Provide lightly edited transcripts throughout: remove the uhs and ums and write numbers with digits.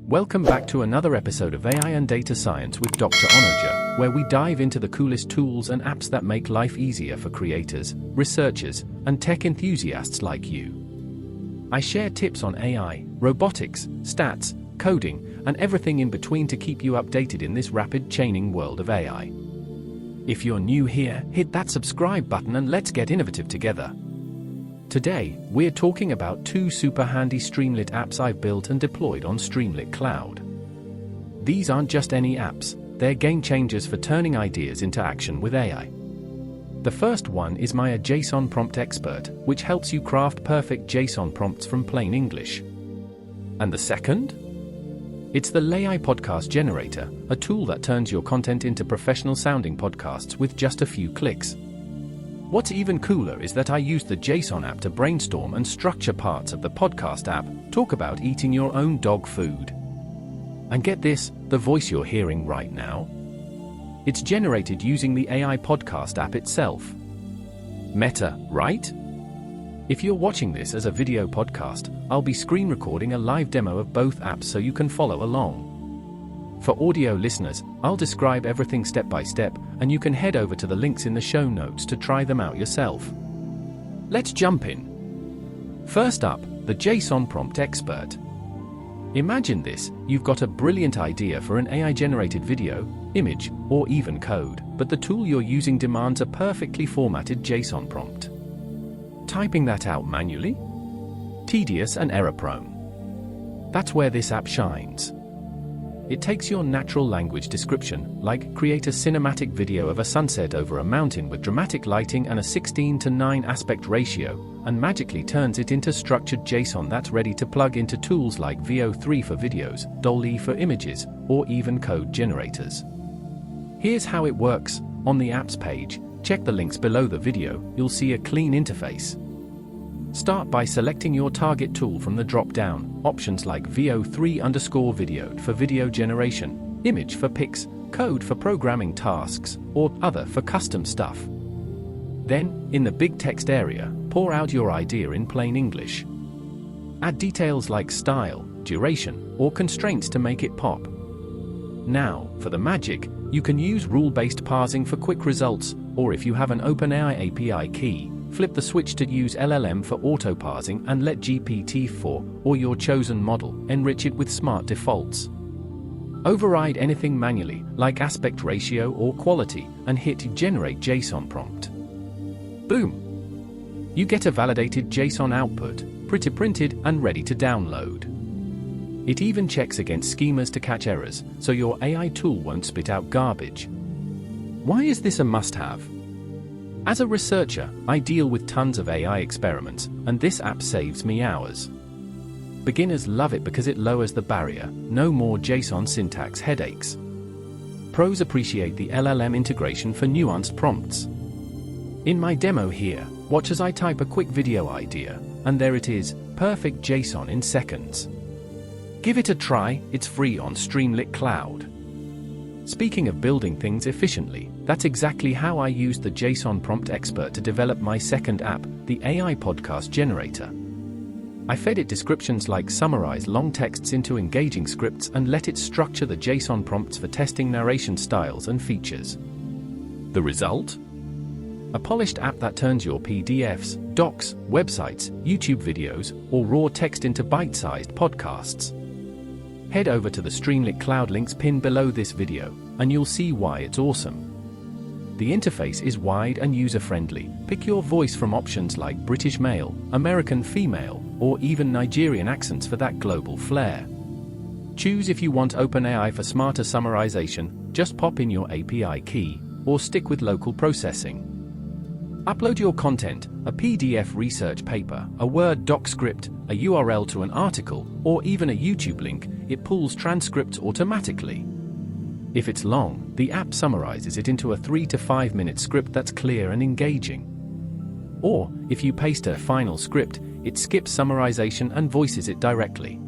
Welcome back to another episode of AI and Data Science with Dr. Onoja, where we dive into the coolest tools and apps that make life easier for creators, researchers, and tech enthusiasts like you. I share tips on AI, robotics, stats, coding, and everything in between to keep you updated in this rapid changing world of AI. If you're new here, hit that subscribe button and let's get innovative together. Today, we're talking about two super handy Streamlit apps I've built and deployed on Streamlit Cloud. These aren't just any apps, they're game changers for turning ideas into action with AI. The first one is my JSON Prompt Expert, which helps you craft perfect JSON prompts from plain English. And the second? It's the AI Podcast Generator, a tool that turns your content into professional-sounding podcasts with just a few clicks. What's even cooler is that I use the JSON app to brainstorm and structure parts of the podcast app, talk about eating your own dog food. And get this, the voice you're hearing right now? It's generated using the AI Podcast app itself. Meta, right? If you're watching this as a video podcast, I'll be screen recording a live demo of both apps so you can follow along. For audio listeners, I'll describe everything step by step, and you can head over to the links in the show notes to try them out yourself. Let's jump in. First up, the JSON Prompt Expert. Imagine this, you've got a brilliant idea for an AI-generated video, image, or even code, but the tool you're using demands a perfectly formatted JSON prompt. Typing that out manually? Tedious and error-prone. That's where this app shines. It takes your natural language description, like create a cinematic video of a sunset over a mountain with dramatic lighting and a 16:9 aspect ratio, and magically turns it into structured JSON that's ready to plug into tools like VO3 for videos, DALL for images, or even code generators. Here's how it works. On the apps page, check the links below the video, you'll see a clean interface. Start by selecting your target tool from the drop-down, options like VO3_video for video generation, image for pics, code for programming tasks, or other for custom stuff. Then, in the big text area, pour out your idea in plain English. Add details like style, duration, or constraints to make it pop. Now, for the magic, you can use rule-based parsing for quick results, or if you have an OpenAI API key, flip the switch to use LLM for auto-parsing and let GPT-4, or your chosen model, enrich it with smart defaults. Override anything manually, like aspect ratio or quality, and hit Generate JSON Prompt. Boom! You get a validated JSON output, printed and ready to download. It even checks against schemas to catch errors, so your AI tool won't spit out garbage. Why is this a must-have? As a researcher, I deal with tons of AI experiments, and this app saves me hours. Beginners love it because it lowers the barrier, no more JSON syntax headaches. Pros appreciate the LLM integration for nuanced prompts. In my demo here, watch as I type a quick video idea, and there it is, perfect JSON in seconds. Give it a try, it's free on Streamlit Cloud. Speaking of building things efficiently, that's exactly how I used the JSON Prompt Expert to develop my second app, the AI Podcast Generator. I fed it descriptions like summarise long texts into engaging scripts and let it structure the JSON prompts for testing narration styles and features. The result? A polished app that turns your PDFs, docs, websites, YouTube videos, or raw text into bite-sized podcasts. Head over to the Streamlit Cloud links pinned below this video, and you'll see why it's awesome. The interface is wide and user-friendly. Pick your voice from options like British male, American female, or even Nigerian accents for that global flair. Choose if you want OpenAI for smarter summarization, just pop in your API key, or stick with local processing. Upload your content, a PDF research paper, a Word doc script, a URL to an article, or even a YouTube link. It pulls transcripts automatically. If it's long, the app summarizes it into a 3 to 5 minute script that's clear and engaging. Or, if you paste a final script, it skips summarization and voices it directly.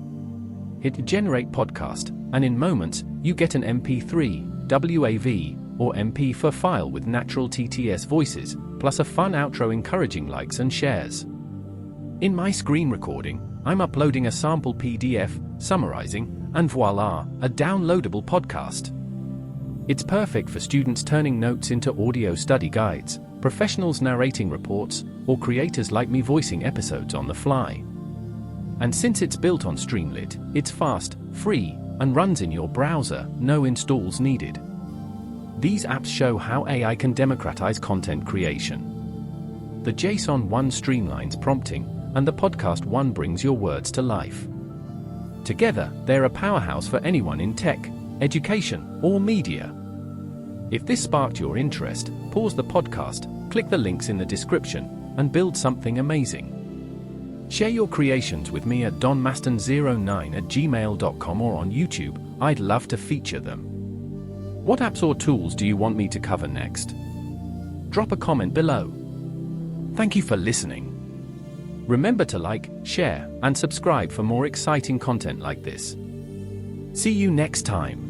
Hit Generate Podcast, and in moments, you get an MP3, WAV, or MP4 file with natural TTS voices, plus a fun outro encouraging likes and shares. In my screen recording, I'm uploading a sample PDF, summarizing, and voila, a downloadable podcast. It's perfect for students turning notes into audio study guides, professionals narrating reports, or creators like me voicing episodes on the fly. And since it's built on Streamlit, it's fast, free, and runs in your browser, no installs needed. These apps show how AI can democratize content creation. The JSON 1 streamlines prompting, and the Podcast 1 brings your words to life. Together, they're a powerhouse for anyone in tech, education, or media. If this sparked your interest, pause the podcast, click the links in the description, and build something amazing. Share your creations with me at donmaston09@gmail.com or on YouTube. I'd love to feature them. What apps or tools do you want me to cover next? Drop a comment below. Thank you for listening. Remember to like, share, and subscribe for more exciting content like this. See you next time.